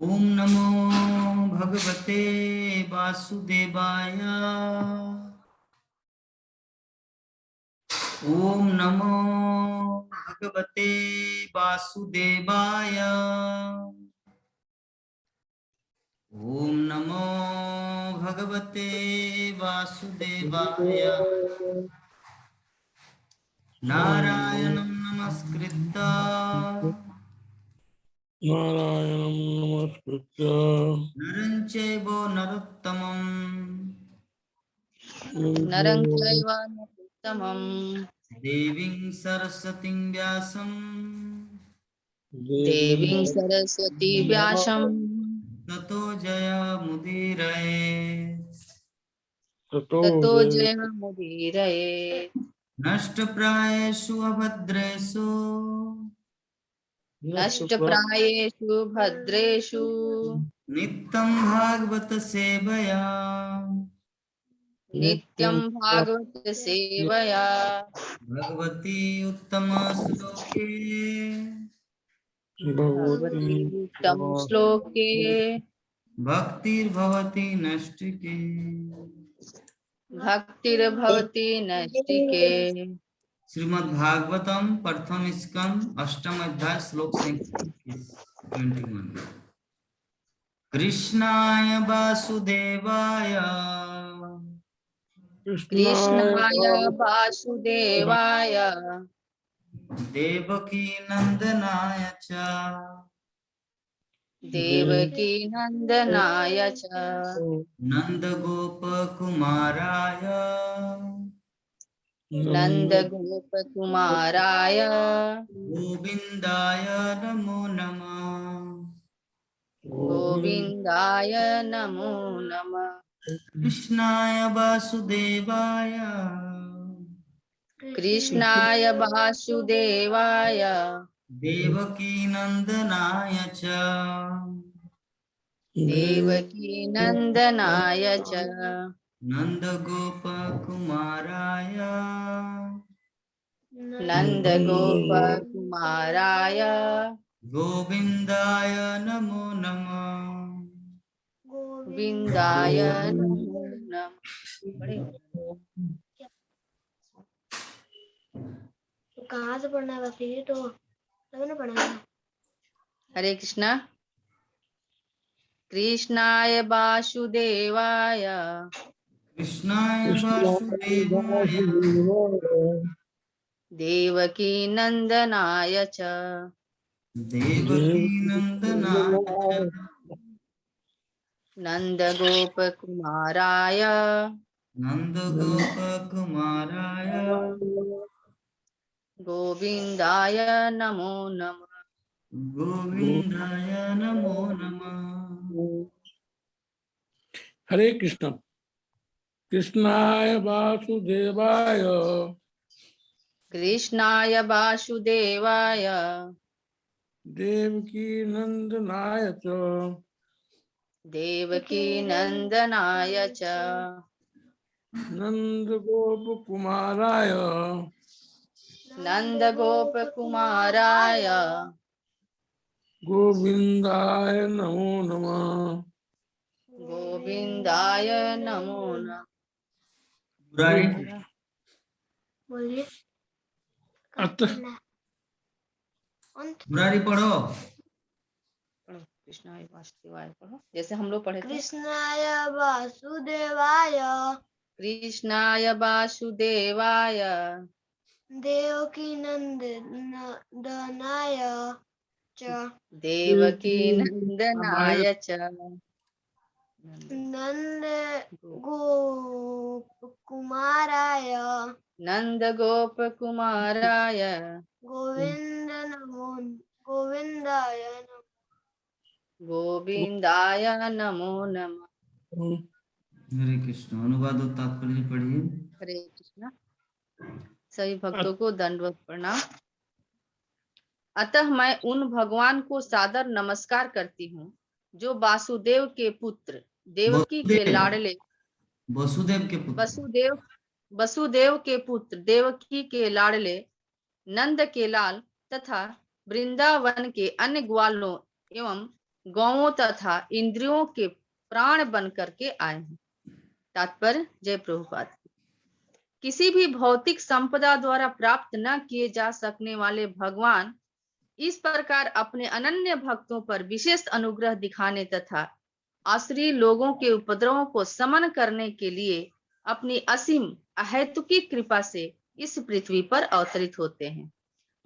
ओम नमो भगवते वासुदेवाय। ओम नमो भगवते वासुदेवाय। ओम नमो भगवते वासुदेवाय। नारायणं नमस्कृत्य नारायणं नमस्कृत्य नरं चैव नरोत्तमं नरं चैव नरोत्तमं देवीं सरस्वतीं व्यासं देवीं सरस्वती व्यासं ततो जयमुदीरये। ततो जयमुदीरये। नष्टप्रायेषु अभद्रेषु नष्टप्रायेषु भद्रेषु नित्यं भागवत सेवया नित्यं भागवत सेवया भगवती उत्तम श्लोके भगवती उत्तम श्लोके भक्तिर्भवति नष्टिके। भक्तिर्भवति नैष्टिके। श्रीमद् भागवतम प्रथम स्कंद अष्टम अध्याय श्लोक संख्या 21। कृष्णाय वासुदेवाय कृष्णाय वासुदेवाय देवकी नंदनाय च देवकी नंदनाय च नंदगोपकुमाराय नंदगोपकुमाराय गोविंदाय नमो नमः। गोविंदाय नमो नमः। कृष्णाय वासुदेवाय कृष्णाय वासुदेवाय देवकी नंदनाय च देवकी नंदनाय च नंदगोपकुमाराय नंदगोपकुमाराय गोविंदाय नमो नमः। गोविंदाय नमो नमः। कहाँ से पढ़ना है फिर तो तभी ना पढ़ना। हरे कृष्णा। कृष्णाय वासुदेवाय कृष्णाय वासुदेवाय देवकी नंदनाय च देवकी नंदनाय च नंदगोपकुमाराय नंदगोपकुमाराय गोविंदाय नमो नमः। गोविंदाय नमो नमः। हरे कृष्ण। कृष्णाय वासुदेवाय कृष्णाय वासुदेवाय देवकी नंदनाय च देवकी नंदनाय च नंदगोपकुमाराय नंदगोपकुमाराय गोविंदाय नमो नमः। गोविंदाय नमो नमः। हरे मुरारी कृष्ण। बोलिए अतः मुरारी पढ़ो। पढ़ो, कृष्णाय वासुदेवाय पढ़ो जैसे हम लोग पढ़े थे। कृष्णाय वासुदेवाय कृष्णाय वासुदेवाय देवकी नंदनाय च देवकी नंदनाय च नंद गोपकुमाराय नंदगोपकुमाराय गोविंदाय नमो। गोविंदाय नमो नमः। हरे कृष्ण। अनुवाद और तात्पर्य पढ़िए। हरे कृष्ण। सभी भक्तों को दंडवत प्रणाम। अतः मैं उन भगवान को सादर नमस्कार करती हूँ जो वासुदेव के पुत्र देवकी के वसुदेव लाडले वसुदेव के पुत्र वसुदेव के पुत्र देवकी के लाडले नंद के लाल तथा वृंदावन के अन्य ग्वालों एवं गौओं तथा इंद्रियों के प्राण बन करके आए हैं। तात्पर्य, जय प्रभुपाद। किसी भी भौतिक संपदा द्वारा प्राप्त न किए जा सकने वाले भगवान इस प्रकार अपने अनन्य भक्तों पर विशेष अनुग्रह दिखाने तथा आश्रित लोगों के उपद्रवों को समन करने के लिए अपनी असीम अहेतुकी कृपा से इस पृथ्वी पर अवतरित होते हैं।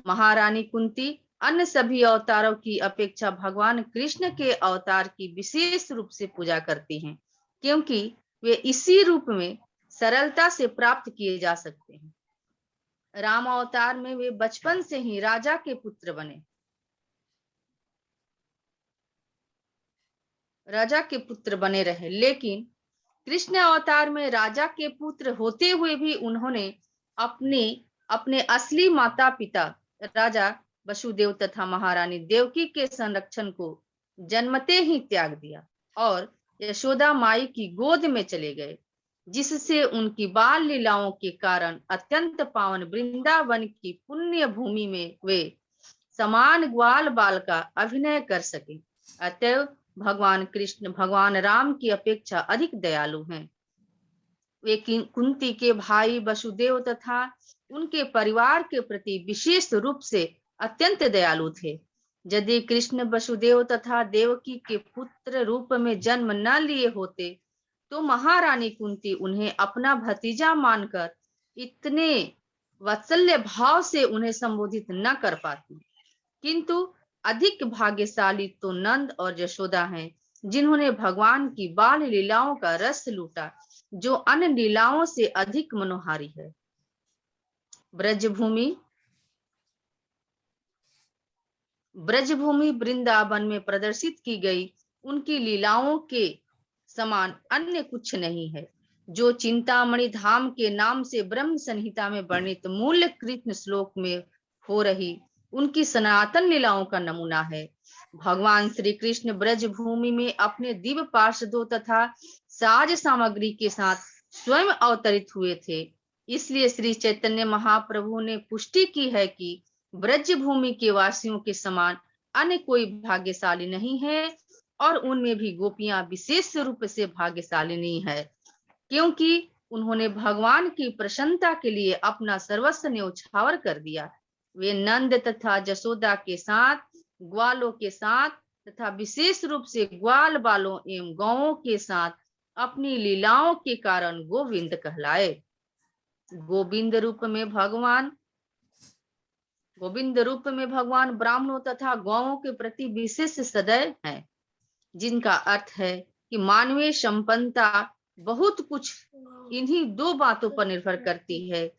महारानी कुंती अन्य सभी अवतारों की अपेक्षा भगवान कृष्ण के अवतार की विशेष रूप से पूजा करती हैं, क्योंकि वे इसी रूप में सरलता से प्राप्त किए जा सकते हैं। राम अवतार में वे बचपन से ही राजा के पुत्र बने, रहे, लेकिन कृष्ण अवतार में राजा के पुत्र होते हुए भी उन्होंने अपने असली माता पिता राजा वसुदेव तथा महारानी देवकी के संरक्षण को जन्मते ही त्याग दिया और यशोदा माई की गोद में चले गए, जिससे उनकी बाल लीलाओं के कारण अत्यंत पावन वृंदावन की पुण्य भूमि में वे समान ग्वाल बाल का अभिनय कर सके। अतएव भगवान कृष्ण भगवान राम की अपेक्षा अधिक दयालु हैं। वे कुंती के भाई वसुदेव तथा उनके परिवार के प्रति विशेष रूप से अत्यंत दयालु थे। यदि कृष्ण वसुदेव तथा देवकी के पुत्र रूप में जन्म न लिए होते तो महारानी कुंती उन्हें अपना भतीजा मानकर इतने वात्सल्य भाव से उन्हें संबोधित न कर पाती। किंतु अधिक भाग्यशाली तो नंद और यशोदा हैं, जिन्होंने भगवान की बाल लीलाओं का रस लूटा, जो अन्य लीलाओं से अधिक मनोहारी है। ब्रजभूमि वृंदावन में प्रदर्शित की गई उनकी लीलाओं के समान अन्य कुछ नहीं है, जो चिंतामणि धाम के नाम से ब्रह्म संहिता में वर्णित मूल कृष्ण श्लोक में हो रही उनकी सनातन लीलाओं का नमूना है। भगवान श्री कृष्ण ब्रजभूमि में अपने दिव्य पार्षदों तथा साज सामग्री के साथ स्वयं अवतरित हुए थे। इसलिए श्री चैतन्य महाप्रभु ने पुष्टि की है कि ब्रजभूमि के वासियों के समान अन्य कोई भाग्यशाली नहीं है, और उनमें भी गोपियां विशेष रूप से भाग्यशालिनी है, क्योंकि उन्होंने भगवान की प्रसन्नता के लिए अपना सर्वस्व न्यौछावर कर दिया। वे नंद तथा यशोदा के साथ, ग्वालों के साथ तथा विशेष रूप से ग्वाल बालों एवं गौओं के साथ अपनी लीलाओं के कारण गोविंद कहलाए। गोविंद रूप में भगवान ब्राह्मणों तथा गौओं के प्रति विशेष सदैव है, जिनका अर्थ है कि मानवीय संपन्नता बहुत कुछ इन्हीं दो बातों पर निर्भर करती है।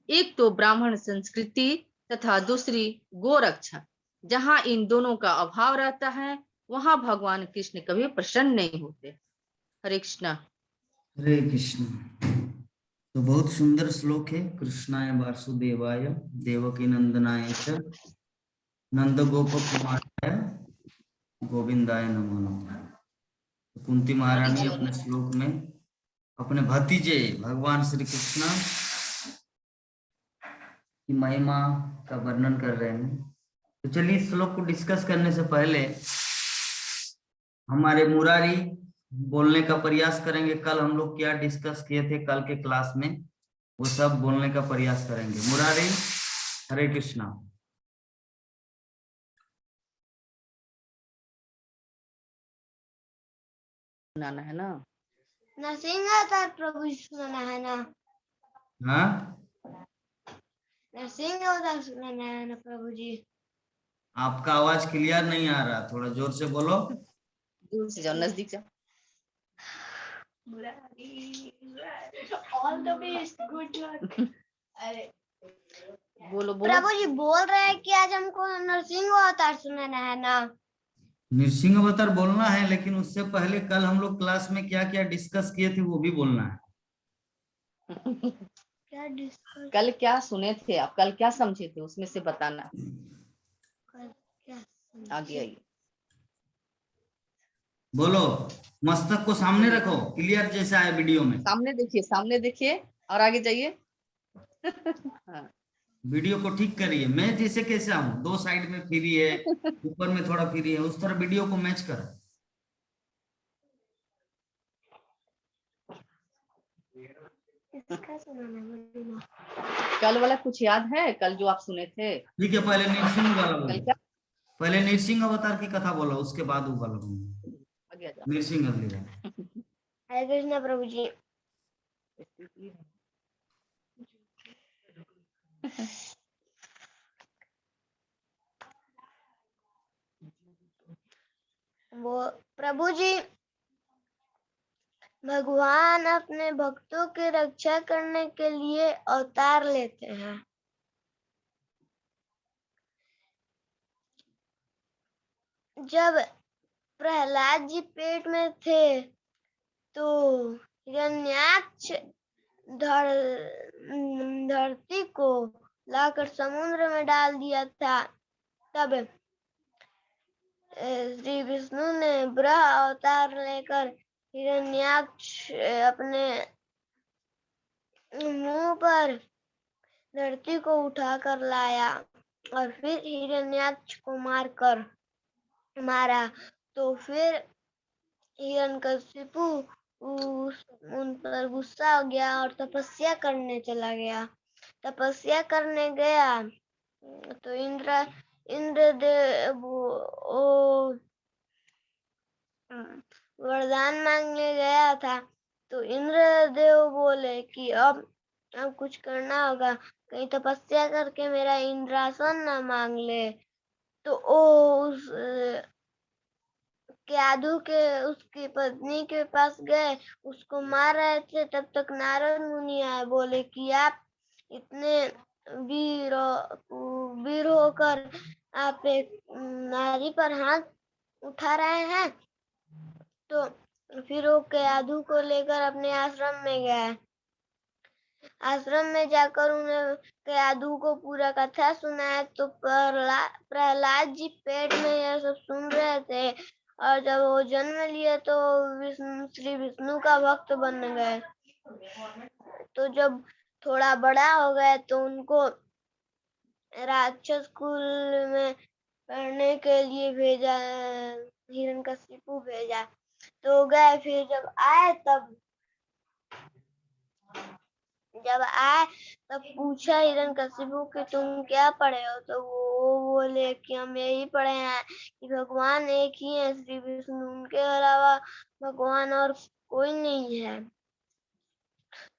एक तो ब्राह्मण संस्कृति तथा दूसरी गोरक्षा। जहाँ इन दोनों का अभाव रहता है, वहां भगवान कृष्ण कभी प्रसन्न नहीं होते। हरे कृष्णा। हरे कृष्ण। तो बहुत सुंदर श्लोक है। कृष्णाय वासुदेवाय देवकी नंदनाय च नंद गोप कुमाराय गोविंदाय नमो नमः। कुंती महारानी अपने श्लोक में अपने भतीजे भगवान श्री कृष्ण की महिमा का वर्णन कर रहे हैं। तो चलिए इस श्लोक को डिस्कस करने से पहले हमारे मुरारी बोलने का प्रयास करेंगे। कल हम लोग क्या डिस्कस किए थे कल के क्लास में, वो सब बोलने का प्रयास करेंगे। मुरारी, हरे कृष्णा। सुनाना है ना? नरसिंह अवतार प्रभु सुनाना है ना? हाँ, नरसिंह अवतार सुनाना है ना प्रभु जी? आपका आवाज क्लियर नहीं आ रहा, थोड़ा जोर से बोलो। दूर से जाओ, नजदीक जाओ। All the best, good luck. अरे बोलो प्रभु जी बोल रहे हैं कि आज हमको नरसिंह अवतार सुनाना है ना? नरसिंह अवतार बोलना है, लेकिन उससे पहले कल हम लोग क्लास में क्या क्या डिस्कस किए थे वो भी बोलना है। क्या डिस्कस? कल क्या सुने थे आप? कल क्या समझे थे उसमें से बताना। आगे आइए, बोलो। मस्तक को सामने रखो, क्लियर जैसा है वीडियो में। सामने देखिए और आगे जाइए। हाँ। वीडियो को ठीक करिए। मैं जैसे कैसे हूँ, 2 साइड में फ्री है, ऊपर में थोड़ा फ्री है, उस तरह वीडियो को मैच कर। इसका सुनाना बोलो। कल वाला कुछ याद है, कल जो आप सुने थे? ठीक है, पहले नृसिंह वाला कल बोलो। क्या पहले नृसिंह अवतार की कथा बोलो, उसके बाद वो वाला बोलो। आ गया था? नृसिंह अगली बार। हरे कृष्णा प्रभु जी। वो प्रभु जी, भगवान अपने भक्तों की रक्षा करने के लिए अवतार लेते हैं। जब प्रहलाद जी पेट में थे तो हिरण्याक्ष धरती को लाकर समुद्र में डाल दिया था। तब श्री विष्णु ने वराह अवतार लेकर हिरण्याक्ष अपने मुंह पर धरती को उठाकर लाया और फिर हिरण्याक्ष को मारा। तो फिर हिरण्यकशिपु उन पर गुस्सा हो गया और तपस्या करने चला गया। तपस्या करने गया तो इंद्रदेव वरदान मांगने गया था। तो इंद्रदेव बोले कि अब कुछ करना होगा, कहीं तपस्या करके मेरा इंद्रासन न मांग ले। तो उस क्याधु के उसकी पत्नी के पास गए, उसको मार रहे थे। तब तक नारद मुनि आए, बोले कि आप इतने वीर होकर आप एक नारी पर हाथ उठा रहे हैं। तो फिर वो क्याधु को लेकर अपने आश्रम में गया। आश्रम में जाकर उन्हें क्याधु को पूरा कथा सुनाया। तो प्रहलाद जी पेट में यह सब सुन रहे थे और जब वो जन्म लिए तो श्री विष्णु का भक्त बन गए। तो जब थोड़ा बड़ा हो गए तो उनको राक्षस कुल में पढ़ने के लिए भेजा, हिरण्यकशिपु भेजा। तो गए, फिर जब आए तब पूछा हिरण्यकशिपु कि तुम क्या पढ़े हो? तो वो बोले कि हम यही पढ़े हैं कि भगवान एक ही है, श्री विष्णु, उनके अलावा भगवान और कोई नहीं है।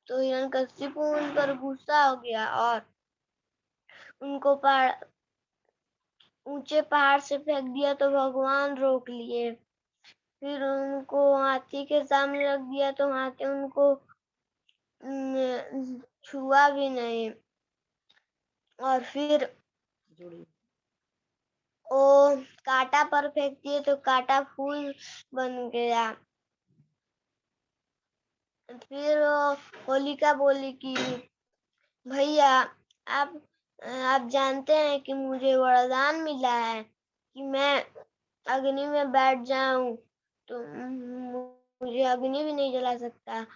तो हिरण्यकशिपु उन पर गुस्सा हो गया और उनको ऊंचे पहाड़ से फेंक दिया। तो भगवान रोक लिए। फिर उनको हाथी के सामने रख दिया तो हाथी उनको छुआ भी नहीं। और फिर वो कांटा पर फेंक दिए तो कांटा फूल बन गया। फिर होलिका बोली कि भैया, आप जानते हैं कि मुझे वरदान मिला है कि मैं अग्नि में बैठ जाऊं तो मुझे अग्नि भी नहीं जला सकता।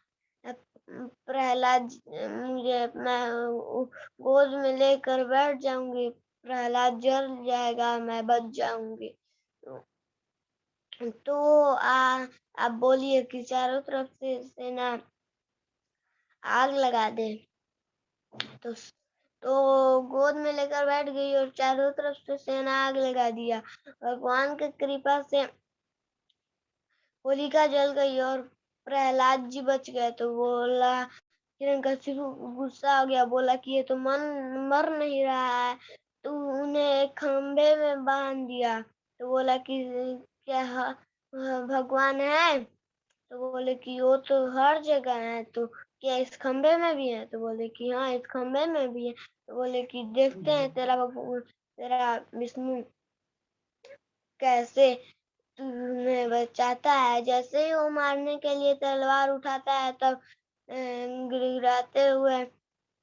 प्रहलाद मैं गोद में लेकर बैठ जाऊंगी, प्रहलाद जल जाएगा, मैं बच जाऊंगी। तो आप बोलिए कि चारों तरफ से सेना आग लगा दे। तो गोद में लेकर बैठ गई और चारों तरफ से सेना आग लगा दिया। भगवान की कृपा से होलिका जल गई और प्रहलाद जी बच गए। तो बोला, हिरण्यकशिपु गुस्सा हो गया, बोला कि ये तो मर नहीं रहा है। तो उन्हें एक खंभे में बांध दिया। तो बोला कि क्या भगवान है? तो बोले कि वो तो हर जगह है, तो क्या इस खंभे में भी है? तो बोले कि हाँ, इस खंभे में भी है। तो बोले कि देखते हैं तेरा विष्णु कैसे तुम्हें बचाता है। जैसे ही वो मारने के लिए तलवार उठाता है तब गिड़गिड़ाते हुए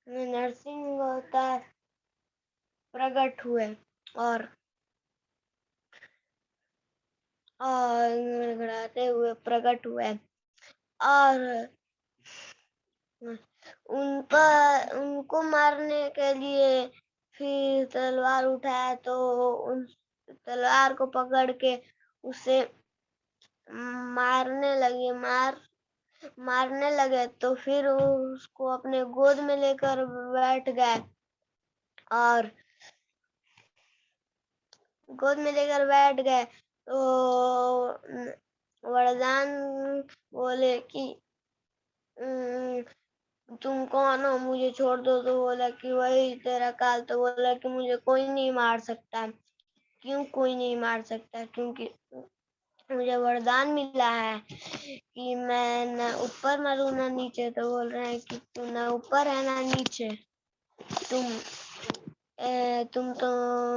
नरसिंह अवतार प्रकट हुए और गिड़गिड़ाते हुए प्रकट हुए और उनको मारने के लिए फिर तलवार उठाया तो उस तलवार को पकड़ के उसे मारने लगे तो फिर उसको अपने गोद में लेकर बैठ गए और गोद में लेकर बैठ गए तो वरदान बोले कि तुम कौन हो, मुझे छोड़ दो। तो बोला कि वही तेरा काल। तो बोला कि मुझे कोई नहीं मार सकता। क्यों कोई नहीं मार सकता? क्योंकि मुझे वरदान मिला है कि मैं न ऊपर मरूं न नीचे। तो बोल रहे हैं कि तू न ऊपर है न नीचे, तुम तो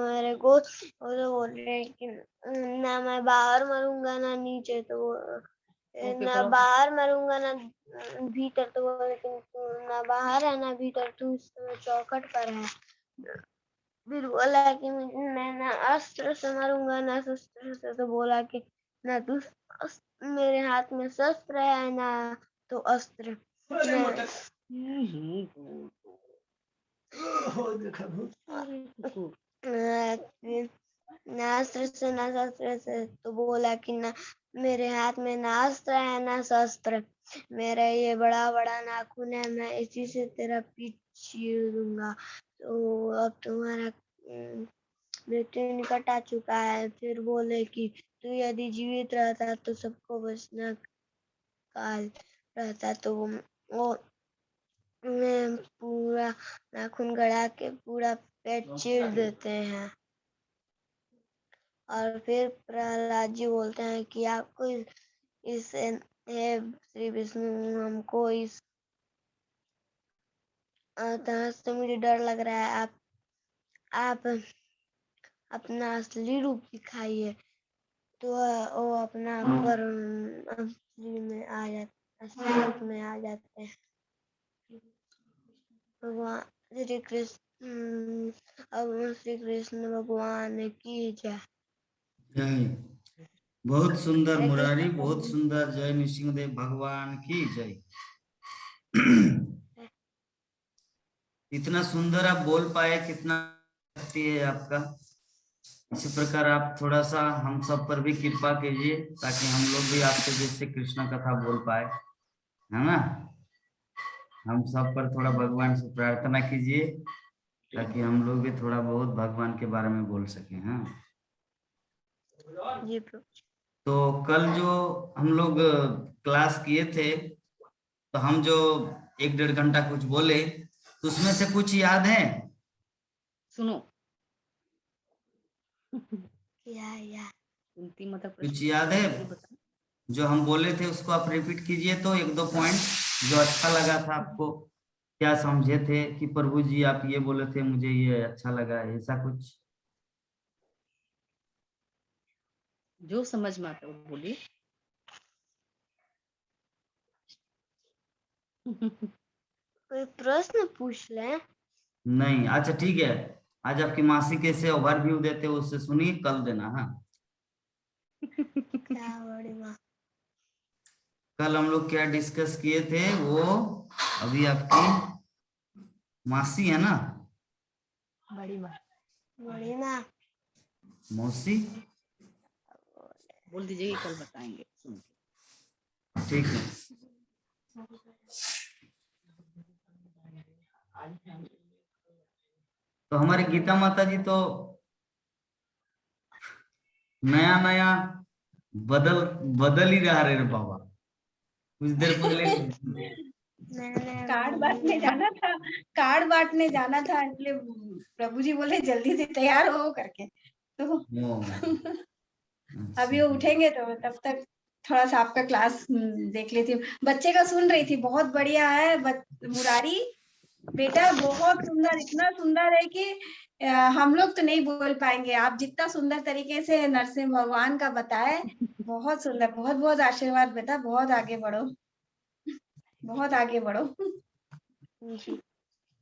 मेरे को। वो तो बोल रहे हैं कि ना मैं बाहर मरूंगा ना नीचे। तो ना बाहर मरूंगा ना भीतर। तो बोले लेकिन तू ना बाहर है ना भीतर, तू इस समय चौखट पर है। फिर बोला कि मैं ना अस्त्र से मरूंगा ना शस्त्र से। तो बोला कि ना तू मेरे हाथ में शस्त्र है ना तो अस्त्र। ना अस्त्र से ना शस्त्र से। तो बोला कि ना मेरे हाथ में ना अस्त्र है ना शस्त्र, मेरा ये बड़ा बड़ा नाखून है, मैं इसी से तेरा पीठ चीर दूंगा। तो अब तुम्हारा मृत्यु निकट आ चुका है। फिर बोले कि तू यदि जीवित रहता तो सबको बचना काल रहता। तो वो में पूरा नाखून गड़ा के पूरा पेट चीर देते हैं। और फिर प्रहलाद जी बोलते हैं कि आपको इस हे श्री विष्णु, हमको इस तरह से मुझे डर लग रहा है। आप अपना असली रूप दिखाइए। तो वो अपना ऊपर असली में आ जाते, असली रूप में आ जाते हैं। भगवान श्री कृष्ण, अब श्री कृष्ण भगवान की जय। जय। बहुत सुंदर मुरारी, बहुत सुंदर। जय नृसिंहदेव भगवान की जय। इतना सुंदर आप बोल पाए, कितना शक्ति है आपका। इसी प्रकार आप थोड़ा सा हम सब पर भी कृपा कीजिए ताकि हम लोग भी आपके जैसे कृष्ण कथा बोल पाए, है ना। हम सब पर थोड़ा भगवान से प्रार्थना कीजिए ताकि हम लोग भी थोड़ा बहुत भगवान के बारे में बोल सकें। हाँ जी। तो कल जो हम लोग क्लास किए थे, तो हम जो 1-1.5 घंटा कुछ बोले, तो उसमें से कुछ याद है? सुनो या कुछ याद है जो हम बोले थे, उसको आप रिपीट कीजिए। तो 1-2 पॉइंट जो अच्छा लगा था आपको, क्या समझे थे कि प्रभु जी आप ये बोले थे, मुझे ये अच्छा लगा, ऐसा कुछ। जो समझ में आता है वो बोलिए। कोई प्रश्न पूछ ले। नहीं, अच्छा ठीक है। आज आपकी मासी कैसे ओवरव्यू देते हो उससे सुनिए, कल देना। हाँ क्या बड़ी माँ। कल हम लोग क्या डिस्कस किए थे, वो अभी आपकी मासी है ना, बड़ी माँ, बड़ी माँ, मौसी, बोल दीजिए कल बताएंगे। ठीक है। तो हमारी गीता माता जी तो नया नया बदल ही रहा रे बाबा। कुछ देर पहले कार्ड बांटने जाना था, कार्ड बांटने जाना था, इसलिए प्रभु जी बोले जल्दी से तैयार हो करके। तो अभी वो उठेंगे तो तब तक थोड़ा सा आपका क्लास देख लेती हूँ। बच्चे का सुन रही थी, बहुत बढ़िया है मुरारी बेटा, बहुत सुंदर, इतना सुंदर है कि हम लोग तो नहीं बोल पाएंगे। आप जितना सुंदर तरीके से नरसिंह भगवान का बताए, बहुत सुंदर, बहुत बहुत आशीर्वाद बेटा, बहुत आगे बढ़ो, बहुत आगे बढ़ो।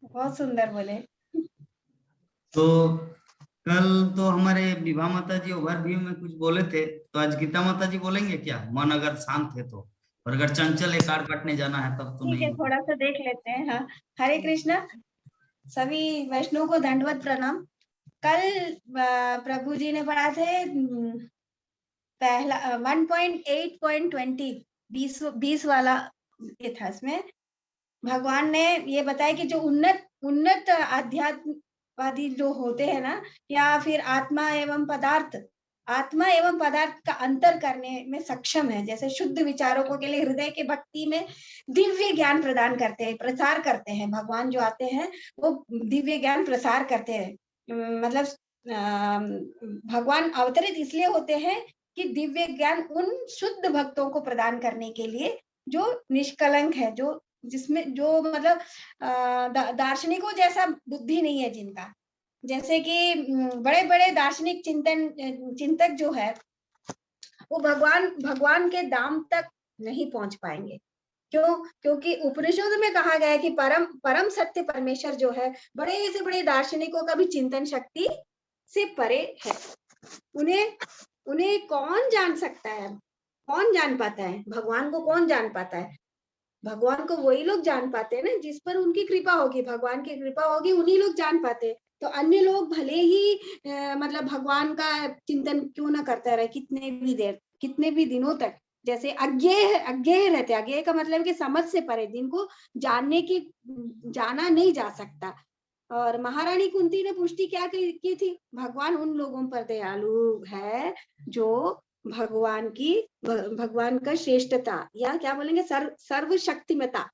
बहुत सुंदर बोले। तो कल तो हमारे विभा माता जी ओवरव्यू में कुछ बोले थे, तो आज गीता माता जी बोलेंगे क्या? मन अगर शांत है तो, और अगर चंचल है, कार्ड काटने जाना है तब तो ठीक है, नहीं। थोड़ा सा देख लेते हैं। हाँ, हरे कृष्णा। सभी वैष्णव को दंडवत प्रणाम। कल प्रभु जी ने पढ़ा थे पहला 1.8.20 20 वाला ये था। इसमें भगवान ने ये बताया कि जो उन्नत आध्यात्मवादी जो होते हैं ना, या फिर आत्मा एवं पदार्थ का अंतर करने में सक्षम है, जैसे शुद्ध विचारकों के लिए हृदय के भक्ति में दिव्य ज्ञान प्रदान करते हैं, प्रसार करते हैं। भगवान जो आते हैं वो दिव्य ज्ञान प्रसार करते हैं। मतलब भगवान अवतरित इसलिए होते हैं कि दिव्य ज्ञान उन शुद्ध भक्तों को प्रदान करने के लिए जो निष्कलंक है, जो जिसमें जो मतलब दार्शनिकों जैसा बुद्धि नहीं है जिनका। जैसे कि बड़े बड़े दार्शनिक चिंतक जो है वो भगवान के दाम तक नहीं पहुंच पाएंगे। क्यों? क्योंकि उपनिषद में कहा गया है कि परम सत्य परमेश्वर जो है बड़े से बड़े दार्शनिकों का भी चिंतन शक्ति से परे है। उन्हें कौन जान सकता है? कौन जान पाता है भगवान को? कौन जान पाता है भगवान को? वही लोग जान पाते हैं ना जिस पर उनकी कृपा होगी, भगवान की कृपा होगी, उन्हीं लोग जान पाते हैं। तो अन्य लोग भले ही मतलब भगवान का चिंतन क्यों ना करता रहे, कितने भी दिनों तक, जैसे अज्ञेय रहते। अज्ञेय का मतलब कि समझ से परे, जिनको जाना नहीं जा सकता। और महारानी कुंती ने पुष्टि क्या की थी? भगवान उन लोगों पर दयालु है जो भगवान का श्रेष्ठता या क्या बोलेंगे सर्वशक्तिमता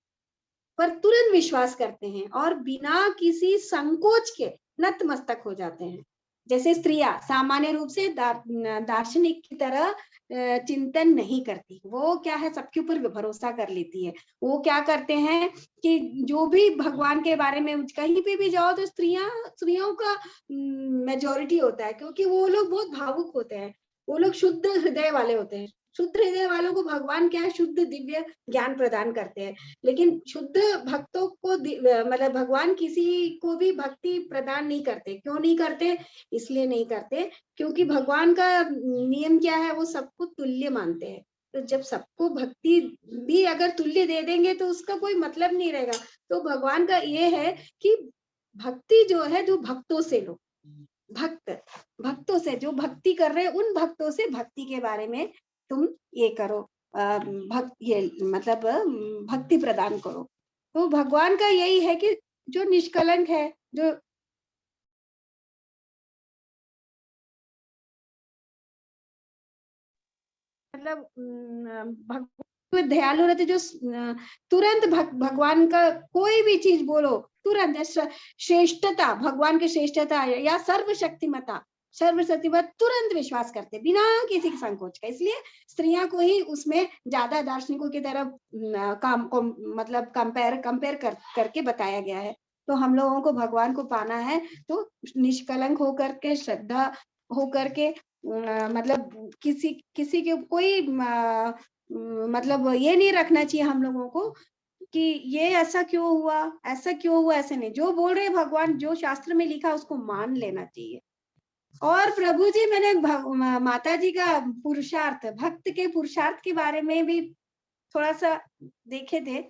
पर तुरंत विश्वास करते हैं और बिना किसी संकोच के नतमस्तक हो जाते हैं। जैसे स्त्रियां सामान्य रूप से दार्शनिक की तरह चिंतन नहीं करती, वो क्या है सबके ऊपर भरोसा कर लेती है। वो क्या करते हैं कि जो भी भगवान के बारे में कहीं पे भी जाओ तो स्त्रियों का मेजॉरिटी होता है, क्योंकि वो लोग बहुत भावुक होते हैं, वो लोग शुद्ध हृदय वाले होते हैं। शुद्ध हृदय वालों को भगवान क्या है? शुद्ध दिव्य ज्ञान प्रदान करते हैं। लेकिन शुद्ध भक्तों को मतलब भगवान किसी को भी भक्ति प्रदान नहीं करते। क्यों नहीं करते? इसलिए नहीं करते क्योंकि भगवान का नियम क्या है? वो सबको तुल्य मानते हैं। तो जब सबको भक्ति भी अगर तुल्य दे देंगे तो उसका कोई मतलब नहीं रहेगा। तो भगवान का ये है कि भक्ति जो है जो भक्तों से लो, भक्तों से जो भक्ति कर रहे हैं उन भक्तों से भक्ति के बारे में तुम ये करो, मतलब भक्ति प्रदान करो। तो भगवान का यही है कि जो निष्कलंक है, जो मतलब भगवान दयालु रहते, जो तुरंत भगवान का कोई भी चीज बोलो तुरंत श्रेष्ठता, भगवान की श्रेष्ठता या सर्वशक्तिमता तुरंत विश्वास करते बिना किसी संकोच का। इसलिए स्त्रियां को ही उसमें ज्यादा दार्शनिकों की तरफ मतलब कंपेयर करके बताया गया है। तो हम लोगों को भगवान को पाना है तो निष्कलंक होकर के, श्रद्धा होकर के, मतलब किसी के कोई मतलब ये नहीं रखना चाहिए हम लोगों को कि ये ऐसा क्यों हुआ, ऐसे नहीं। जो बोल रहे भगवान, जो शास्त्र में लिखा उसको मान लेना चाहिए। और प्रभु जी, मैंने माता जी का पुरुषार्थ, भक्त के पुरुषार्थ के बारे में भी थोड़ा सा देखे थे।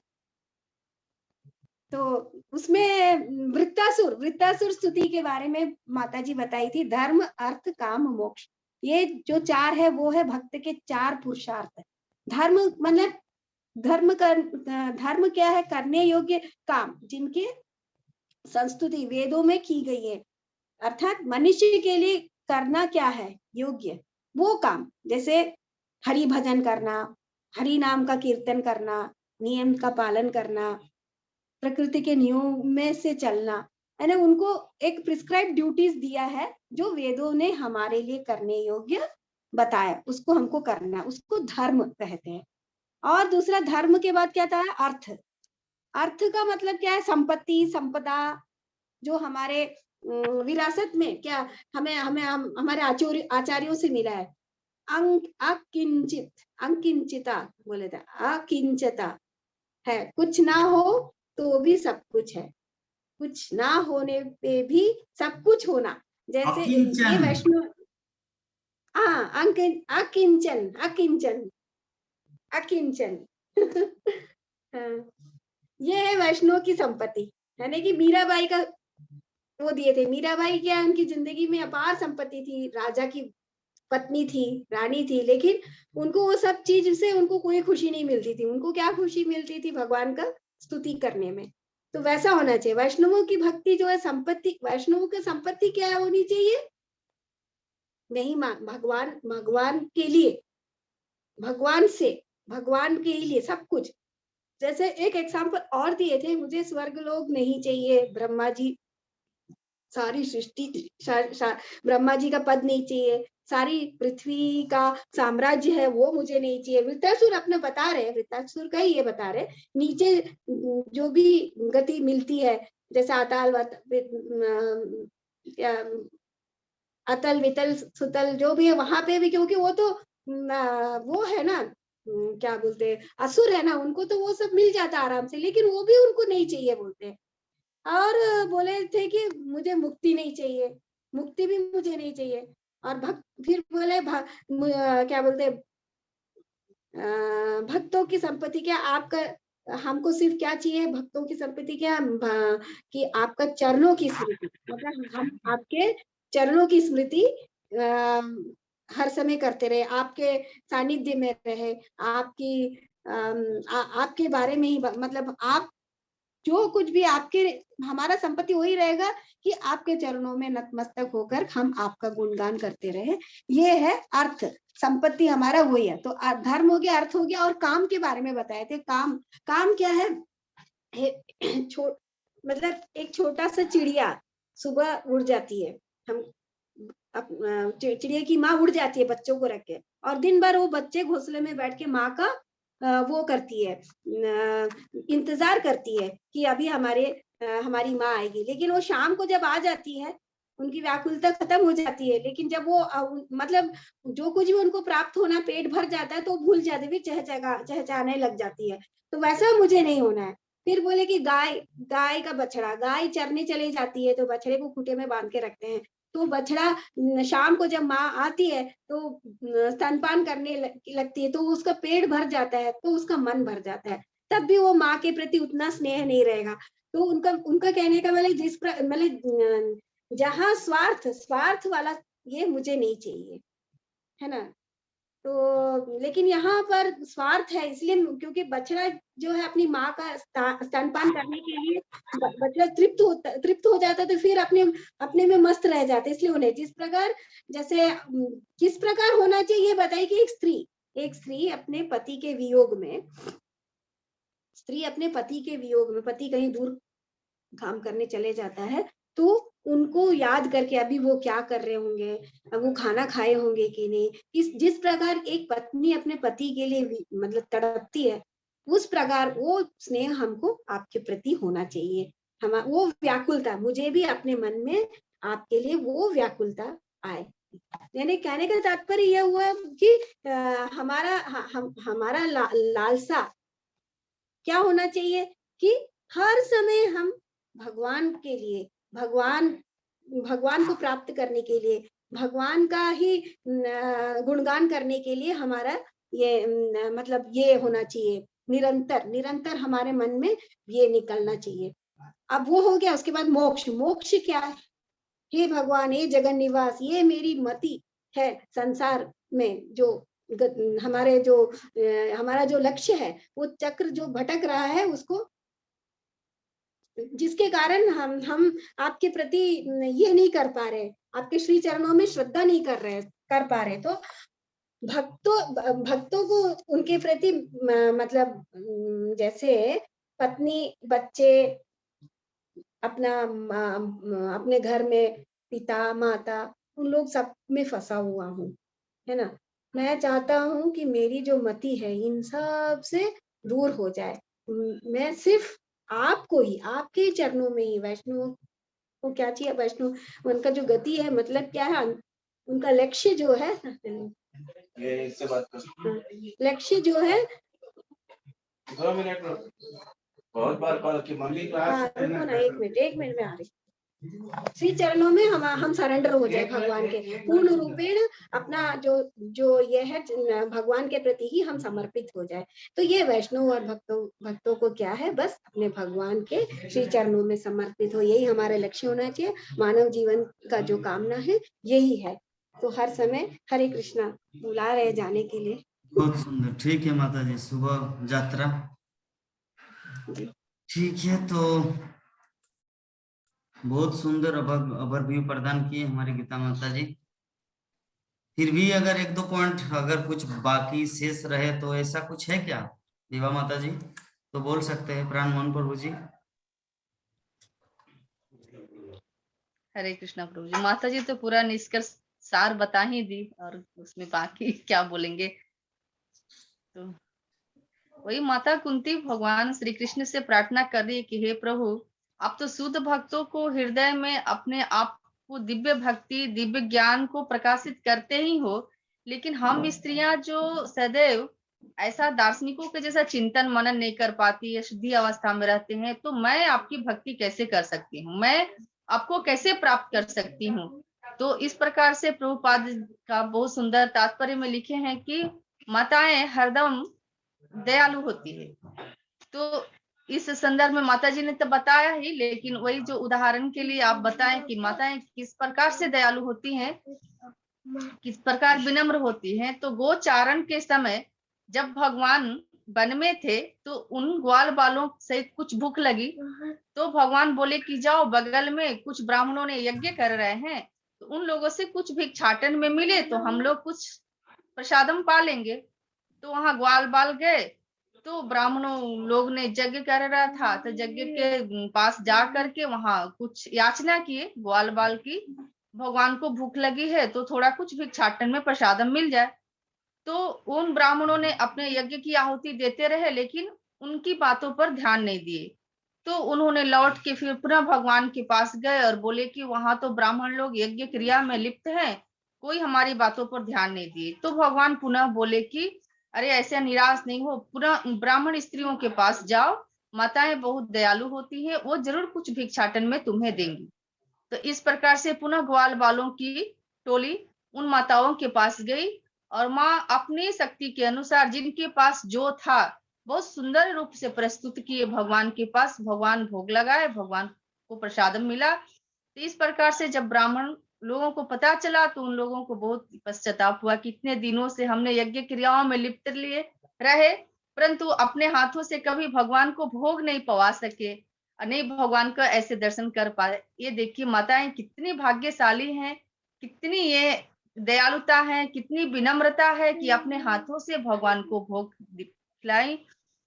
तो उसमें वृत्तासुर स्तुति के बारे में माता जी बताई थी। धर्म, अर्थ, काम, मोक्ष, ये जो चार है वो है भक्त के चार पुरुषार्थ। धर्म मतलब धर्म क्या है? करने योग्य काम जिनके संस्तुति वेदों में की गई है, अर्थात मनुष्य के लिए करना क्या है योग्य वो काम, जैसे हरि भजन करना, हरि नाम का कीर्तन करना, नियम का पालन करना, प्रकृति के नियमों में से चलना, है ना। उनको एक प्रिस्क्राइब ड्यूटीज दिया है जो वेदों ने हमारे लिए करने योग्य बताया, उसको हमको करना, उसको धर्म कहते हैं। और दूसरा धर्म के बाद क्या था? अर्थ का मतलब क्या है? संपत्ति, संपदा, जो हमारे विरासत में क्या हमें हमारे आचार्यों से मिला है। अकिंचिता बोले था, अकिंचता है, कुछ ना हो तो भी सब कुछ है, कुछ ना होने पे भी सब कुछ होना। जैसे ये वैष्णव, अकिंचन ये है वैष्णव की संपत्ति, यानी कि मीराबाई का वो दिए थे। मीराबाई क्या है, उनकी जिंदगी में अपार संपत्ति थी, राजा की पत्नी थी, रानी थी, लेकिन उनको वो सब चीज से उनको कोई खुशी नहीं मिलती थी। उनको क्या खुशी मिलती थी? भगवान का स्तुति करने में। तो वैसा होना चाहिए। वैष्णवों की भक्ति जो है, संपत्ति, वैष्णवों की संपत्ति क्या होनी चाहिए? नहीं, भगवान, भगवान के लिए, भगवान से, भगवान के लिए सब कुछ। जैसे एक एग्जाम्पल और दिए थे, मुझे स्वर्ग लोग नहीं चाहिए, ब्रह्मा जी, सारी सृष्टि, ब्रह्मा जी का पद नहीं चाहिए, सारी पृथ्वी का साम्राज्य है वो मुझे नहीं चाहिए। वृत्तासुर अपने बता रहे, वृत्तासुर का ही ये बता रहे, नीचे जो भी गति मिलती है, जैसे अतल वितल सुतल जो भी है, वहां पे भी, क्योंकि वो तो वो है ना, क्या बोलते हैं, असुर है ना, उनको तो वो सब मिल जाता आराम से, लेकिन वो भी उनको नहीं चाहिए बोलते। और बोले थे कि मुझे मुक्ति नहीं चाहिए, मुक्ति भी मुझे नहीं चाहिए। और भक्त फिर बोले क्या बोलते, भक्तों की संपत्ति क्या, आपका, हमको सिर्फ क्या चाहिए, भक्तों की संपत्ति क्या, कि आपका चरणों की स्मृति, मतलब हम आपके चरणों की स्मृति हर समय करते रहे, आपके सानिध्य में रहे, आपके बारे में ही, मतलब आप जो कुछ भी आपके, हमारा संपत्ति वही रहेगा कि आपके चरणों में नतमस्तक होकर हम आपका गुणगान करते रहे। ये है अर्थ, संपत्ति हमारा वही है। तो धर्म हो गया, अर्थ हो गया, और काम के बारे में बताए थे। काम, काम क्या है? मतलब एक छोटा सा चिड़िया सुबह उड़ जाती है, हम चिड़िया की माँ उड़ जाती है बच्चों को रख के, और दिन भर वो बच्चे घोंसले में बैठ के माँ का वो करती है, इंतजार करती है कि अभी हमारी माँ आएगी। लेकिन वो शाम को जब आ जाती है, उनकी व्याकुलता खत्म हो जाती है। लेकिन जब वो मतलब जो कुछ भी उनको प्राप्त होना, पेट भर जाता है, तो भूल जाते, भी चहचहाने लग जाती है। तो वैसा मुझे नहीं होना है। फिर बोले कि गाय का बछड़ा, गाय चरने चली जाती है, तो बछड़े को खूंटे में बांध के रखते हैं। तो बछड़ा शाम को जब माँ आती है तो स्तनपान करने लगती है, तो उसका पेट भर जाता है, तो उसका मन भर जाता है, तब भी वो माँ के प्रति उतना स्नेह नहीं रहेगा। तो उनका कहने का मतलब जहाँ स्वार्थ वाला, ये मुझे नहीं चाहिए, है ना। तो लेकिन यहाँ पर स्वार्थ है, इसलिए क्योंकि बछड़ा जो है अपनी माँ का स्तनपान करने के लिए, बछड़ा तृप्त हो जाता है, तो फिर अपने में मस्त रह जाते, इसलिए उन्हें जिस प्रकार, जैसे किस प्रकार होना चाहिए बताइए कि एक स्त्री अपने पति के वियोग में, पति कहीं दूर काम करने चले जाता है, तो उनको याद करके अभी वो क्या कर रहे होंगे, अब वो खाना खाए होंगे कि नहीं, जिस प्रकार एक पत्नी अपने पति के लिए मतलब तड़पती है, उस प्रकार वो स्नेह हमको आपके प्रति होना चाहिए। वो व्याकुलता, मुझे भी अपने मन में आपके लिए वो व्याकुलता आए। यानी कहने का तात्पर्य यह हुआ कि हमारा लालसा क्या होना चाहिए कि हर समय हम भगवान के लिए, भगवान को प्राप्त करने के लिए, भगवान का ही गुणगान करने के लिए हमारा ये मतलब ये होना चाहिए, निरंतर हमारे मन में ये निकलना चाहिए। अब वो हो गया। उसके बाद मोक्ष क्या है? हे भगवान, हे जगन निवास, ये मेरी मति है संसार में, जो हमारा जो लक्ष्य है, वो चक्र जो भटक रहा है, उसको, जिसके कारण हम आपके प्रति ये नहीं कर पा रहे, आपके श्री चरणों में श्रद्धा नहीं कर पा रहे। तो भक्तों को उनके प्रति मतलब जैसे पत्नी, बच्चे, अपने घर में पिता माता, उन लोग सब में फंसा हुआ हूँ, है ना। मैं चाहता हूँ कि मेरी जो मति है इन सब से दूर हो जाए। मैं सिर्फ आपको ही, आपके चरणों में ही, वैष्णव को क्या चाहिए, वैष्णव उनका जो गति है, मतलब क्या है, उनका लक्ष्य जो है, ये इससे बात कर, लक्ष्य जो है, 2 मिनट बहुत बार कॉल की मम्मी क्लास, हाँ रुको ना, एक मिनट में आ रही। श्री चरणों में हम सरेंडर हो जाए भगवान के, पूर्ण रूपेण अपना जो ये है भगवान के प्रति ही हम समर्पित हो जाए। तो ये वैष्णव और भक्तों को क्या है, बस अपने भगवान के श्री चरणों में समर्पित हो, यही हमारा लक्ष्य होना चाहिए। मानव जीवन का जो कामना है यही है। तो हर समय हरे कृष्णा बुला रहे जाने के लिए। बहुत सुंदर। ठीक है माता जी, शुभ यात्रा। ठीक है, तो बहुत सुंदर ओवरव्यू प्रदान किए हमारी गीता माता जी। फिर भी अगर एक दो पॉइंट अगर कुछ बाकी शेष रहे तो ऐसा कुछ है क्या देवा माता जी, तो बोल सकते हैं। प्राण मोहन प्रभु जी। हरे कृष्णा प्रभु जी। माता जी तो पूरा निष्कर्ष सार बता ही दी, और उसमें बाकी क्या बोलेंगे। तो वही माता कुंती भगवान श्री कृष्ण से प्रार्थना कर रही है कि हे प्रभु, आप तो शुद्ध भक्तों को हृदय में अपने आप को दिव्य भक्ति दिव्य ज्ञान को प्रकाशित करते ही हो, लेकिन हम स्त्रियां जो सदैव ऐसा दार्शनिकों के जैसा चिंतन मनन नहीं कर पाती है, शुद्धि अवस्था में रहते हैं, तो मैं आपकी भक्ति कैसे कर सकती हूँ, मैं आपको कैसे प्राप्त कर सकती हूँ। तो इस प्रकार से प्रभुपाद का बहुत सुंदर तात्पर्य में लिखे हैं कि माताएं हरदम दयालु होती है। तो इस संदर्भ में माता जी ने तो बताया ही, लेकिन वही जो उदाहरण के लिए आप बताएं कि माताएं किस प्रकार से दयालु होती हैं, किस प्रकार विनम्र होती हैं। तो गोचारण के समय जब भगवान वन में थे तो उन ग्वाल बालों से कुछ भूख लगी, तो भगवान बोले कि जाओ, बगल में कुछ ब्राह्मणों ने यज्ञ कर रहे हैं, तो उन लोगों से कुछ भिक्षाटन में मिले तो हम लोग कुछ प्रसादम पा लेंगे। तो वहां ग्वाल बाल गए, तो ब्राह्मणों लोग ने यज्ञ कर रहा था, तो यज्ञ के पास जा करके वहां कुछ याचना किए ग्वाल बाल की, भगवान को भूख लगी है तो थोड़ा कुछ भिक्षाटन में प्रसादम मिल जाए। तो उन ब्राह्मणों ने अपने यज्ञ की आहुति देते रहे, लेकिन उनकी बातों पर ध्यान नहीं दिए। तो उन्होंने लौट के फिर पुनः भगवान के पास गए और बोले कि वहां तो ब्राह्मण लोग यज्ञ क्रिया में लिप्त हैं, कोई हमारी बातों पर ध्यान नहीं दिए। तो भगवान पुनः बोले कि अरे ऐसे निराश नहीं हो, पुनः ब्राह्मण स्त्रियों के पास जाओ, माताएं बहुत दयालु होती हैं, वो जरूर कुछ भिक्षाटन में तुम्हें देंगी। तो इस प्रकार से पुनः ग्वाल बालों की टोली उन माताओं के पास गई, और माँ अपनी शक्ति के अनुसार जिनके पास जो था बहुत सुंदर रूप से प्रस्तुत किए भगवान के पास, भगवान भोग लगाए, भगवान को प्रसाद मिला। तो इस प्रकार से जब ब्राह्मण लोगों को पता चला तो उन लोगों को बहुत पश्चाताप हुआ कि इतने दिनों से हमने यज्ञ क्रियाओं में लिप्त लिए रहे, परंतु अपने हाथों से कभी भगवान को भोग नहीं पवा सके, नहीं भगवान का ऐसे दर्शन कर पाए। ये देखिए माताएं कितनी भाग्यशाली हैं, कितनी ये दयालुता है, कितनी विनम्रता है कि अपने हाथों से भगवान को भोग खिलाई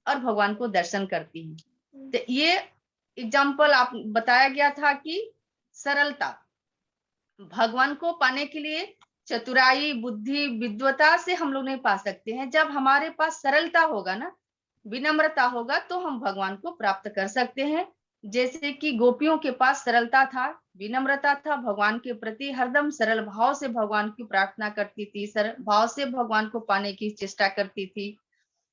और भगवान को दर्शन करती हैं। तो ये एग्जाम्पल आप बताया गया था कि सरलता, भगवान को पाने के लिए चतुराई बुद्धि विद्वता से हम लोग नहीं पा सकते हैं। जब हमारे पास सरलता होगा ना, विनम्रता होगा, तो हम भगवान को प्राप्त कर सकते हैं। जैसे कि गोपियों के पास सरलता था, विनम्रता था, भगवान के प्रति हरदम सरल भाव से भगवान की प्रार्थना करती थी, सरल भाव से भगवान को पाने की चेष्टा करती थी,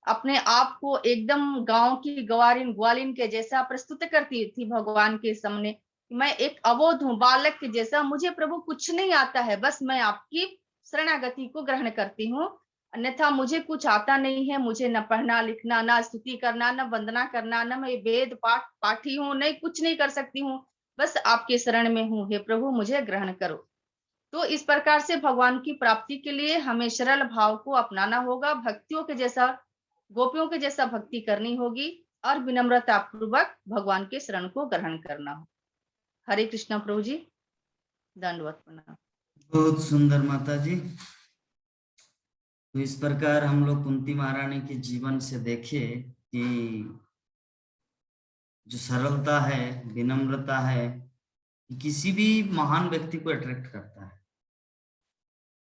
अपने आप को एकदम गांव की गवारिन ग्वालिन के जैसा प्रस्तुत करती थी भगवान के सामने। मैं एक अबोध हूँ, बालक के जैसा, मुझे प्रभु कुछ नहीं आता है, बस मैं आपकी शरणागति को ग्रहण करती हूँ, अन्यथा मुझे कुछ आता नहीं है। मुझे न पढ़ना लिखना, न स्तुति करना, न वंदना करना, न मैं वेद पाठी हूँ, नहीं कुछ नहीं कर सकती हूँ, बस आपके शरण में हूँ, हे प्रभु मुझे ग्रहण करो। तो इस प्रकार से भगवान की प्राप्ति के लिए हमें सरल भाव को अपनाना होगा, भक्तियों के जैसा, गोपियों के जैसा भक्ति करनी होगी, और विनम्रता पूर्वक भगवान के शरण को ग्रहण करना हो। हरे कृष्णा प्रभु जी, दंडवत प्रणाम। बहुत सुंदर माता जी। तो इस प्रकार हम लोग कुंती महारानी के जीवन से देखे कि जो सरलता है, विनम्रता है, किसी भी महान व्यक्ति को अट्रैक्ट करता है।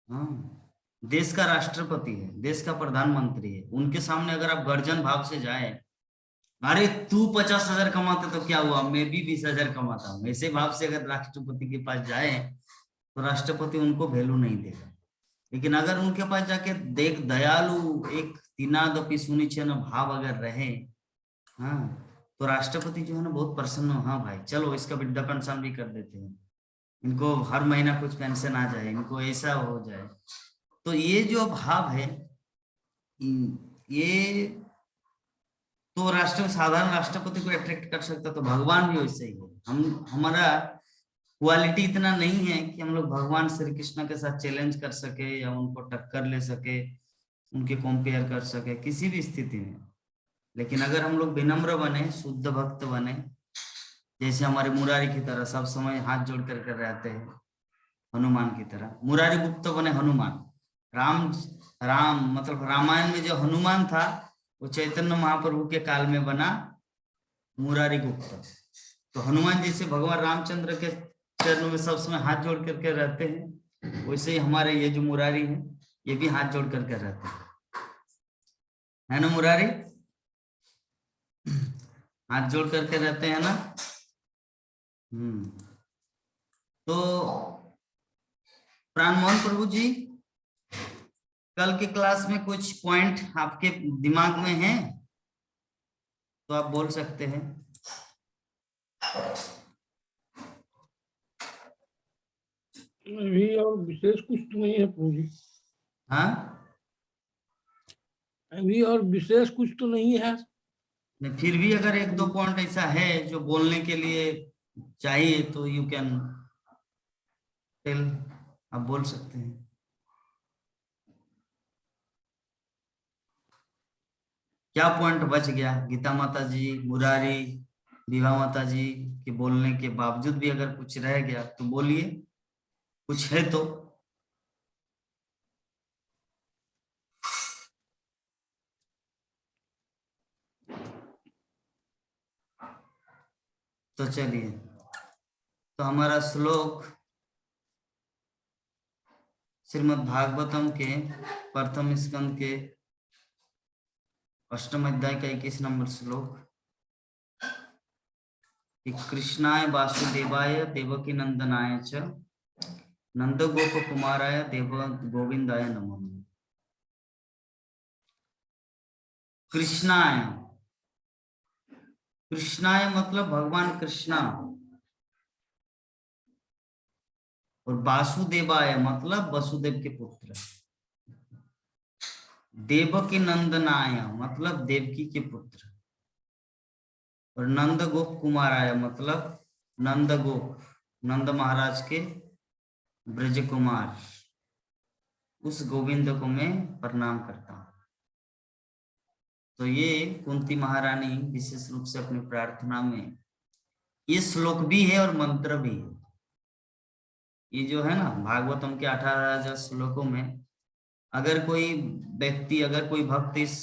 हाँ, देश का राष्ट्रपति है, देश का प्रधानमंत्री है, उनके सामने अगर आप गर्जन भाव से जाए, अरे तू 50,000 कमाते तो क्या हुआ, मैं भी 20,000 कमाता हूँ, ऐसे भाव से अगर राष्ट्रपति के पास जाए तो राष्ट्रपति उनको वैल्यू नहीं देगा। लेकिन अगर उनके पास जाके दयालु एक दीनादपि सुनिचन भाव अगर रहे, हाँ, तो राष्ट्रपति जो है ना बहुत प्रसन्न हो, हाँ भाई चलो इसका वृद्धा पेंशन भी कर देते हैं, इनको हर महीना कुछ पेंशन आ जाए, इनको ऐसा हो जाए। तो ये जो भाव है ये तो साधारण राष्ट्रपति को अट्रैक्ट कर सकता, तो भगवान भी वैसे ही है। हमारा क्वालिटी इतना नहीं है कि हम लोग भगवान श्री कृष्ण के साथ चैलेंज कर सके या उनको टक्कर ले सके, उनके कंपेयर कर सके किसी भी स्थिति में। लेकिन अगर हम लोग विनम्र बने, शुद्ध भक्त बने, जैसे हमारे मुरारी की तरह सब समय हाथ जोड़ कर रहते हैं, हनुमान की तरह मुरारी गुप्त बने हनुमान। राम मतलब रामायण में जो हनुमान था वो चैतन्य महाप्रभु के काल में बना मुरारी गुप्त। तो हनुमान जैसे भगवान रामचंद्र के चरणों में सब समय हाथ जोड़ करके रहते हैं, वैसे ही हमारे ये जो मुरारी है ये भी हाथ जोड़ करके रहते हैं, है ना मुरारी? हाथ जोड़ करके रहते हैं ना। तो प्राणमोहन प्रभु जी, कल के क्लास में कुछ पॉइंट आपके दिमाग में है तो आप बोल सकते हैं। अभी और विशेष कुछ तो नहीं है प्रभु जी। हाँ, अभी और विशेष कुछ तो नहीं है। फिर भी अगर एक दो पॉइंट ऐसा है जो बोलने के लिए चाहिए तो यू कैन टेल, आप बोल सकते हैं। क्या पॉइंट बच गया? गीता माता जी, मुरारी, विभा माता जी के बोलने के बावजूद भी अगर कुछ रह गया तो बोलिए, कुछ है तो चलिए। तो हमारा श्लोक श्रीमद् भागवतम के प्रथम स्कंद के 8वें अध्याय का 21 नंबर श्लोक, कृष्णाय वासुदेवाय देवकी नंदनाय च नंद गोप कुमाराय देव गोविंदाय नमः। कृष्णाय, कृष्णाय मतलब भगवान कृष्णा, और वासुदेवाय मतलब वसुदेव के पुत्र, देवकी नंदनाय मतलब देवकी के पुत्र, और नंद गोप कुमाराय मतलब नंद गोप, नंद महाराज के ब्रज कुमार, उस गोविंद को मैं प्रणाम करता हूं। तो ये कुंती महारानी विशेष रूप से अपनी प्रार्थना में ये श्लोक भी है और मंत्र भी है। ये जो है ना भागवतम के 18,000 श्लोकों में, अगर कोई व्यक्ति, अगर कोई भक्त इस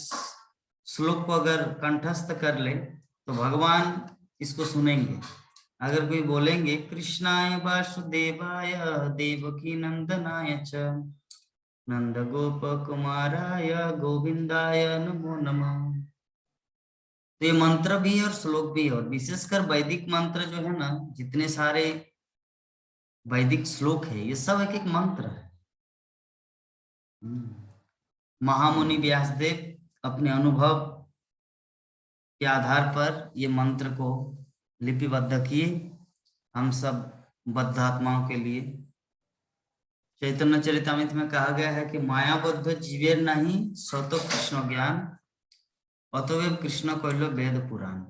श्लोक को अगर कंठस्थ कर ले तो भगवान इसको सुनेंगे। अगर कोई बोलेंगे कृष्णाय वासुदेवाय देवकी नंदनाय च नंद गोप कुमाराय गोविंदाय नमो नमः। तो ये मंत्र भी है और श्लोक भी है, और विशेषकर वैदिक मंत्र जो है ना, जितने सारे वैदिक श्लोक है ये सब एक एक मंत्र है। महामुनि व्यासदेव अपने अनुभव के आधार पर ये मंत्र को लिपिबद्ध किए हम सब बद्धात्माओं के लिए। चैतन्य चरितामृत में कहा गया है कि मायाबद्ध जीवेर नहीं सतो कृष्ण ज्ञान अतवेव कृष्ण कहलो वेद पुराण।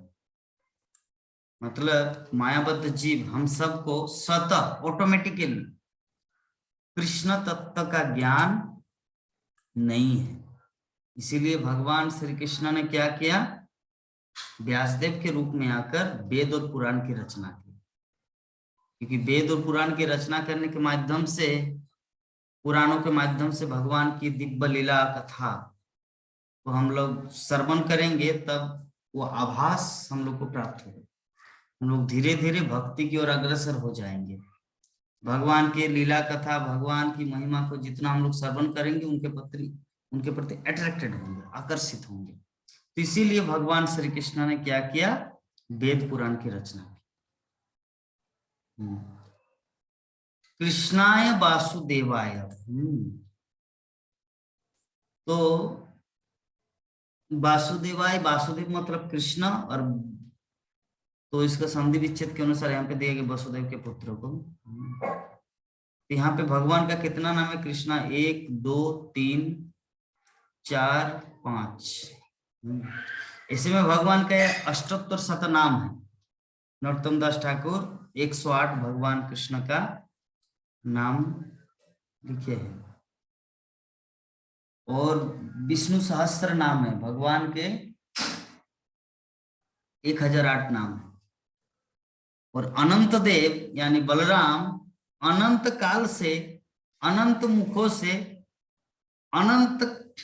मतलब मायाबद्ध जीव हम सबको स्वतः ऑटोमेटिकली कृष्ण तत्व का ज्ञान नहीं है। इसीलिए भगवान श्री कृष्ण ने क्या किया, व्यासदेव के रूप में आकर वेद और पुराण की रचना की। क्योंकि वेद और पुराण की रचना करने के माध्यम से, पुराणों के माध्यम से भगवान की दिव्य लीला कथा तो हम लोग श्रवण करेंगे, तब वो आभास हम लोग को प्राप्त होगा। हम लोग धीरे धीरे भक्ति की ओर अग्रसर हो जाएंगे। भगवान के लीला कथा, भगवान की महिमा को जितना हम लोग श्रवण करेंगे उनके प्रति अट्रैक्टेड होंगे, आकर्षित होंगे। तो इसीलिए भगवान श्री कृष्ण ने क्या किया, वेद पुराण की रचना की। कृष्णाय वासुदेवाय, तो वासुदेवाय, वासुदेव मतलब कृष्ण, और तो इसका संधि विच्छेद के अनुसार यहाँ पे दिया गया वसुदेव के पुत्र को। तो यहाँ पे भगवान का कितना नाम है? कृष्णा 1 2 3 4 5। इसमें भगवान का अष्टोत्तर शतनाम है। नरोत्तम दास ठाकुर 108 भगवान कृष्ण का नाम लिखे हैं। और विष्णु सहस्त्र नाम है भगवान के 1008 नाम है। और अनंत देव यानी बलराम अनंत काल से, अनंत मुखों से, अनंत